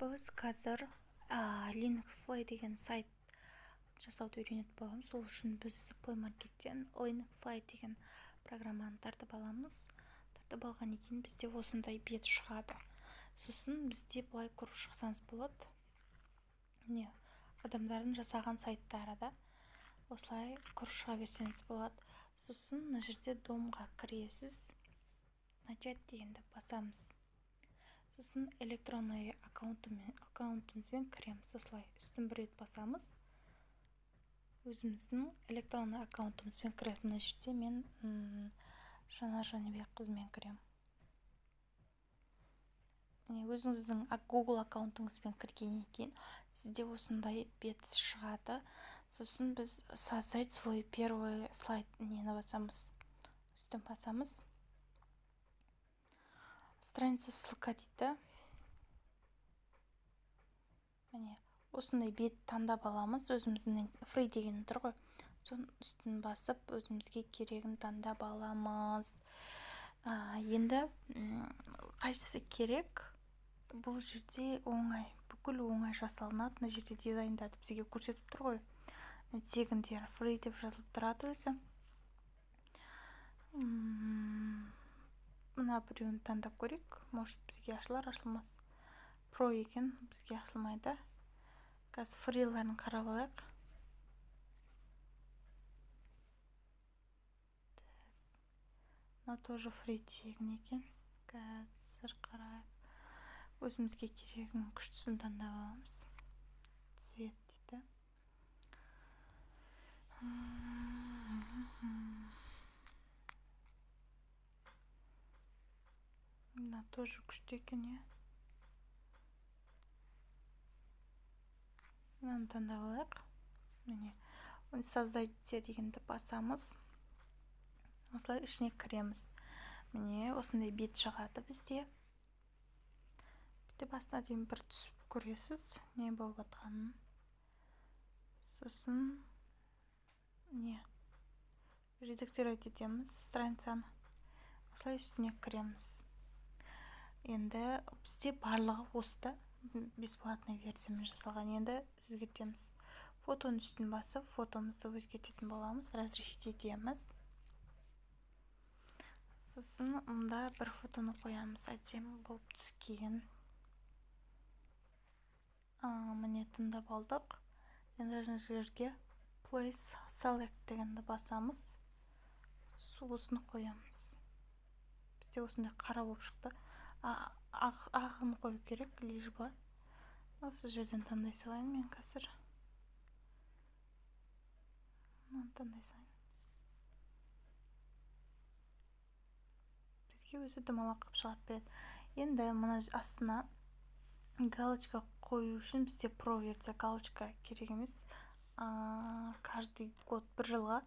Біз қазір Linkfly деген сайт жасауды үйренетін боламыз. Сол үшін біз Play Market'тен Linkfly деген программаны тартып аламыз. Тартып алғаннан кейін бізде осындай бет шығады. Сосын бізде былай көріп шықсаңыз болады. Не адамдардың жасаған сайттары да осылай көріп шыға берсеңіз болады. Сосын мына жерде домға кіресіз. Начать дегенді басамыз. Сосын электронный аккаунтымызбен кіреміз. Осылай үстін бір рет басамыз. Өзіміздің электронный аккаунтымызбен кіреді. Мына жерде мен Жанар Жанибек қызымен кірем. Өзіңіздің Google аккаунтыңызбен кіргеннен кейін сізде осындай бет шығады. Сосын біз создать свой первый слайд нені басамыз. Үстін басамыз. Страница ссылка дейді. Міне, осындай бет таңдап аламыз. Өзіміздің free деген тұр ғой. Соның үстін басып, өзімізге керегін таңдап аламыз. Енді қайсысы керек? Бұл жерде оңай, бүкіл оңай жасалынады. Мына жерде дизайндарды бізге көрсетіп тұр ғой. Тегіндер free деп жазылып тұрады өзі. Мына біреуін таңдап көрейік. Может, бізге ашылар, ашылмас. Pro екен, бізге ашылмайды. Қазір фриларын қарап алайық. Мына тоже free тегін екен. Қазір қарайық. Өзімізге керегін күштісін таңдап аламыз. Цвет дейді. Мына тоже күшті екен, е. Мынаны таңдап алайық. Міне, создать дегенді басамыз. Осылай ішіне кіреміз. Міне, осындай бет шығады бізде. Бітті басына дейін бір түсіп көресіз, не болып жатқанын. Сосын не редактировать етеміз страницаны. Осылай үстіне кіреміз. Енді бізде барлығы осыда бесплатный версиямен жасалған. Енді өзгертеміз. Фотоның үстін басып, фотомызды өзгертетін боламыз. Разрешить етеміз. Сосын мұнда бір фотоны қоямыз. Әдемі болып түскен. Міне тыңдап алдық. Енді жерге place select дегенді басамыз. Осыны қоямыз. Бізде осындай қара болып шықты. Ағын қою керек, лишь бы. Осы жерден таңдай салайын мен қазір. Мынаны таңдай салайын. Бізге өзі домалақ қып шығарып береді. Енді мына астына галочка қою үшін бізде про версия галочка керек емес. Каждый год бір жылға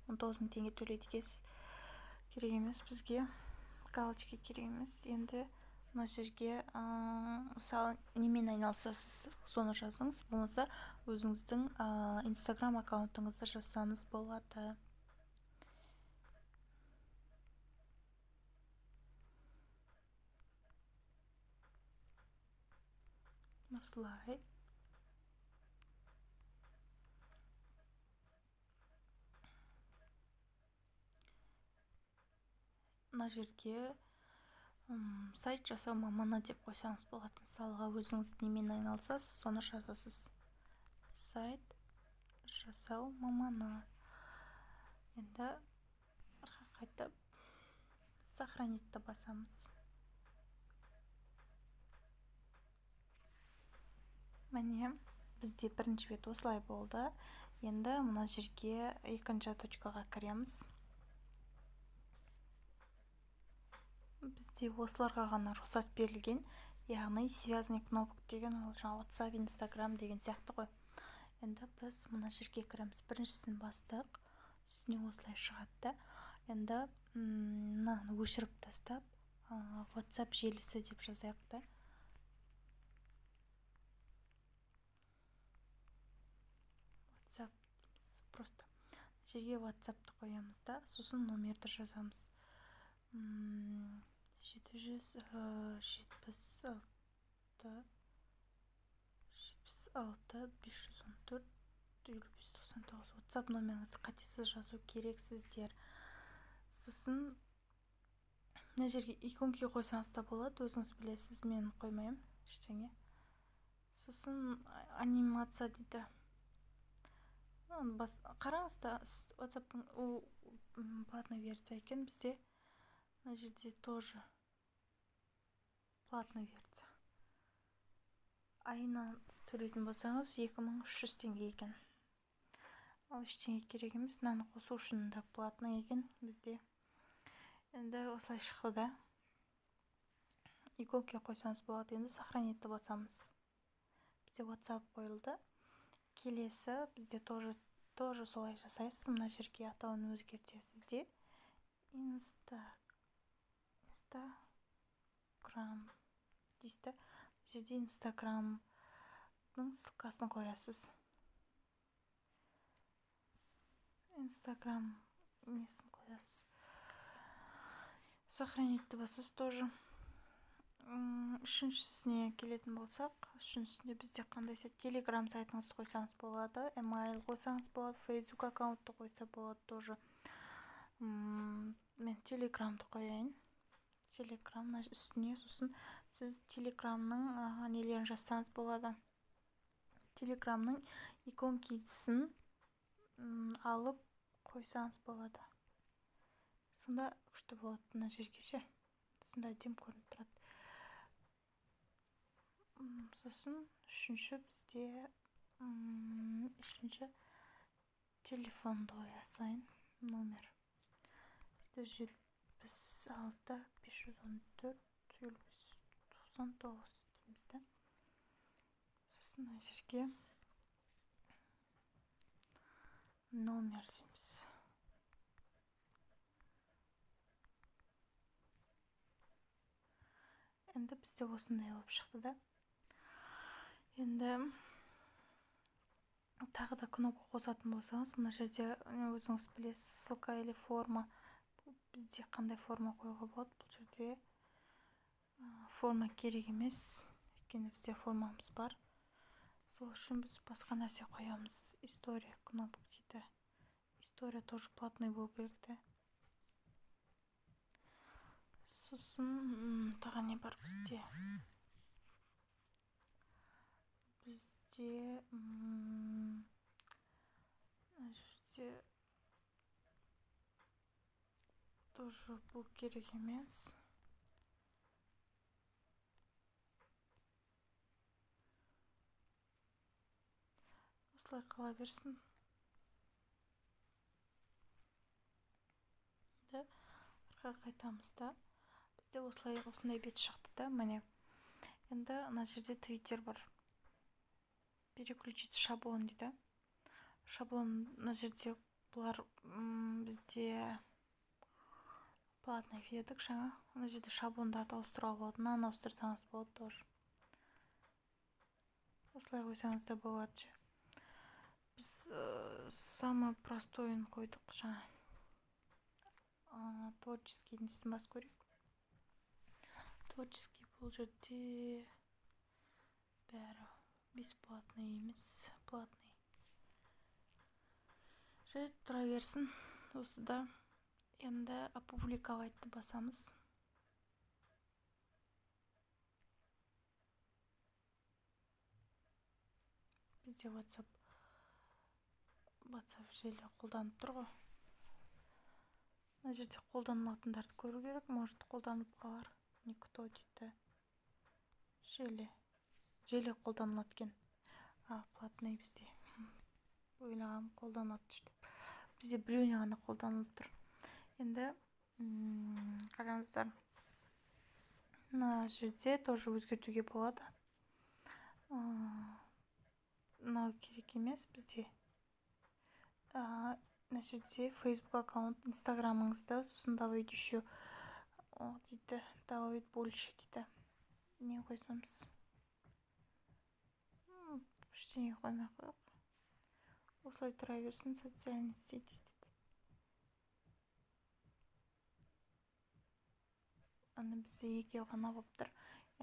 19.000 теңге төлейді екенсіз. Керек емес бізге. Галочка керек емес. Енді мына жерге мысалы немен айналысасыз, соны жазыңыз. Болмаса өзіңіздің Instagram аккаунтыңызды жазсаңыз болады. Осылай. Мына жерге сайт жасау маманы деп қойсаңыз болады. Мысалға өзіңіз немен айналысасыз, соны жазасыз. Сайт жасау маманы. Енді қайтып сохранитті басамыз. Міне, бізде бірінші бет осылай болды. Енді мына жерге екінші точкаға кіреміз. Бізде осыларға ғана рұқсат берілген, яғни связанный кнопка деген ол жаңа WhatsApp, Instagram деген сияқты ғой. Енді біз мына жерге кіреміз. Біріншісін бастық, үстіне осылай шығады. Енді мынаны өшіріп тастап, WhatsApp желісі деп жазайық та. WhatsApp просто жерге WhatsApp'ты қоямыз да, сосын номерді жазамыз. 776 6 514 55 99 WhatsApp номеріңізді қатесіз жазу керексіздер. Сосын мына жерге иконки қойсаңыз да болады, өзіңіз білесіз, мен қоймаймын ештеңе. Сосын анимация дейді. Қараңыз да, WhatsApp-тың ол платный версия екен, бізде мына жерде тоже платный версия. Айына төлейтін болсаңыз 2300 теңге екен. Ал ештеңе керек емес, мынаны қосу үшін да платный екен бізде. Енді осылай шықты да. Иконки қойсаңыз болады. Енді сохранитті басамыз. Бізде WhatsApp қойылды. Келесі бізде тоже солай жасайсыз. Мына жерге атауын өзгертесіз де. Instagram дейсіз. Бұл жерде Instagram-ның ссылкасын қоясыз. Instagram несін қоясыз. Сохранитті басасыз тоже. Үшіншісіне келетін болсақ, үшіншісінде бізде қандай Telegram сайтыңызды қойсаңыз болады, email қойсаңыз болады, Facebook аккаунтты қойса болады тоже. Мен Telegramды қояйын. Telegram үстіне, сосын сіз Telegramның нелерін жазсаңыз болады. Telegramның иконкисын алып қойсаңыз болады. Сонда күшті болады мына жерге ше. Сонда әдемі көрініп тұрады. Сосын үшінші бізде телефонды қоясайын номер. 76 514 99 дейміз да. Сосын мына жерге номер дейміз. Енді бізде осындай болып шықты да. Енді тағы да кнопка қосатын болсаңыз, мына жерде өзіңіз білесіз, ссылка или форма. Бізде қандай форма қоюға болады? Бұл жерде форма керек емес, өйткені бізде формамыз бар. Сол үшін біз басқа нәрсе қоямыз. История кнопка дейді. История тоже платный болу керек те. Сосын тағы не бар бізде? Бізде тоже бұл керек емес. Осылай қала берсін. Арқа қайтамыз да. Бізде осындай бет шықты да, міне. Енді ана жерде Twitter бар. Переключить шаблон дейді. Шаблон ана жерде бұлар бізде платный ведік жаңа. Ана жерде шаблондарды ауыстыруға болады. Мынаны ауыстырсаңыз болады тоже. Осылай қойсаңыз да болады. Біз самый простойын қойдық жаңа. Творческийдің үстін бас көрейік. Творческий бұл жерде бәрі бесплатный емес, платный. Жарайды, тұра берсін. Осыда енді опубликовайтты басамыз. Бізде WhatsApp желі қолданып тұр ғой. Мына жерде қолданылатындарды көру керек, может қолданып қалар. Никто дейді. Желі қолданылады екен. Платный бізде. Ойлағам қолданылады жүрді. Бізде біреуіне ғана қолданылып тұр. Енді қараңыздар. Мына жерде тоже өзгертуге болады. Мынау керек емес бізде. Мына жерде Facebook аккаунт, Instagramыңызда, сосын добавить еще дейді, добавить больше дейді. Не қойсамыз? Ештеңе қоймай қойық. Осылай тұра берсін, социальный сеть дейді. Аны бізде екеу ғана болып тұр.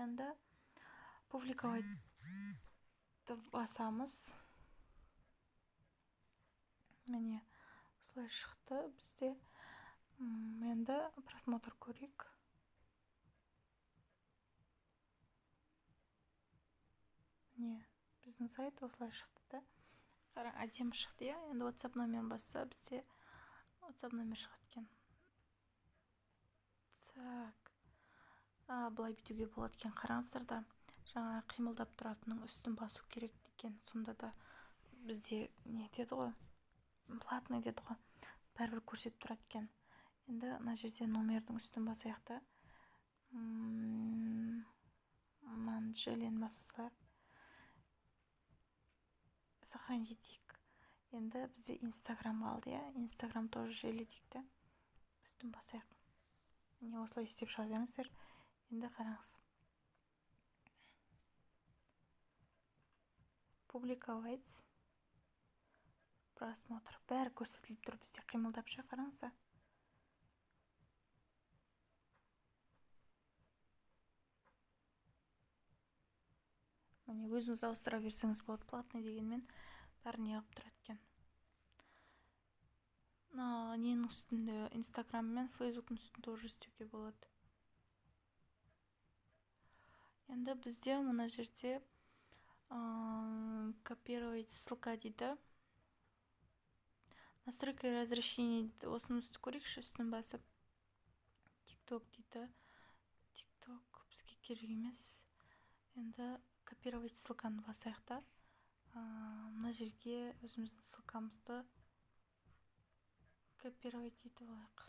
Енді публиковать басамыз. Міне осылай шықты бізде. Енді просмотр көрейік. Міне біздің сайт осылай шықты да. Қараң, әдемі шықты, иә. Енді WhatsApp номерін басса бізде WhatsApp номер шығады екен. Так, былай бүйтуге болады екен. Қараңыздар да, жаңа қимылдап тұратынның үстін басу керек екен. Сонда да бізде не деді ғой, платный деді ғой, бәрібір көрсетіп тұрады екен. Енді мына жерде номердің үстін басайық та. Мынаны желені баса салайық. Сохранить етейік. Енді бізде Инстаграм қалды, иә. Инстаграм тоже желі дейік та. Үстін басайық. Міне осылай істеп шыға беріңіздер. Енді қараңыз. Публиковать. Просмотр. Бәрі көрсетіліп тұр бізде, қимылдап ше, қараңыздар. Міне өзіңіз ауыстыра берсеңіз болады, платный дегенмен бәрі не қылып тұрады екен. Ненің үстінде, Инстаграм мен Фейсбуктың үстінде тоже істеуге болады. Енді бізде мына жерде копировать ссылка дейді. Настройка разрешения дейді. Осының үсті көрейікші, үстін басып. TikTok дейді. TikTok бізге керек емес. Енді копировать ссылканы басайық та. Мына жерге өзіміздің ссылкамызды копировать етіп алайық.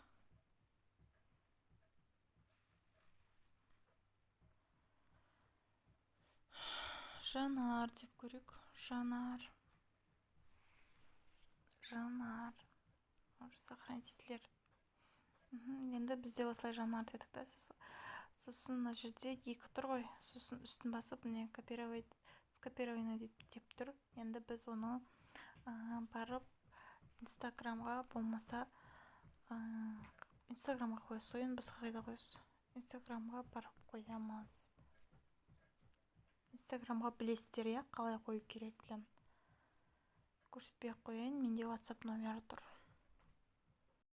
Жанар деп көрейік. Жанар. Сохранить етілер. Енді бізде осылай Жанар дедік та. Сосын мына жерде екі тұр ғой. Сосын үстін басып, міне скопировано деп тұр. Енді біз оны барып Инстаграмға, болмаса Инстаграмға қойыз. Ойын біз қайда қойыз? Инстаграмға барып қоямыз. Инстаграмға білесіздер, иә, қалай қою керектігін. Көрсетпей қояйын, менде WhatsApp номері тұр.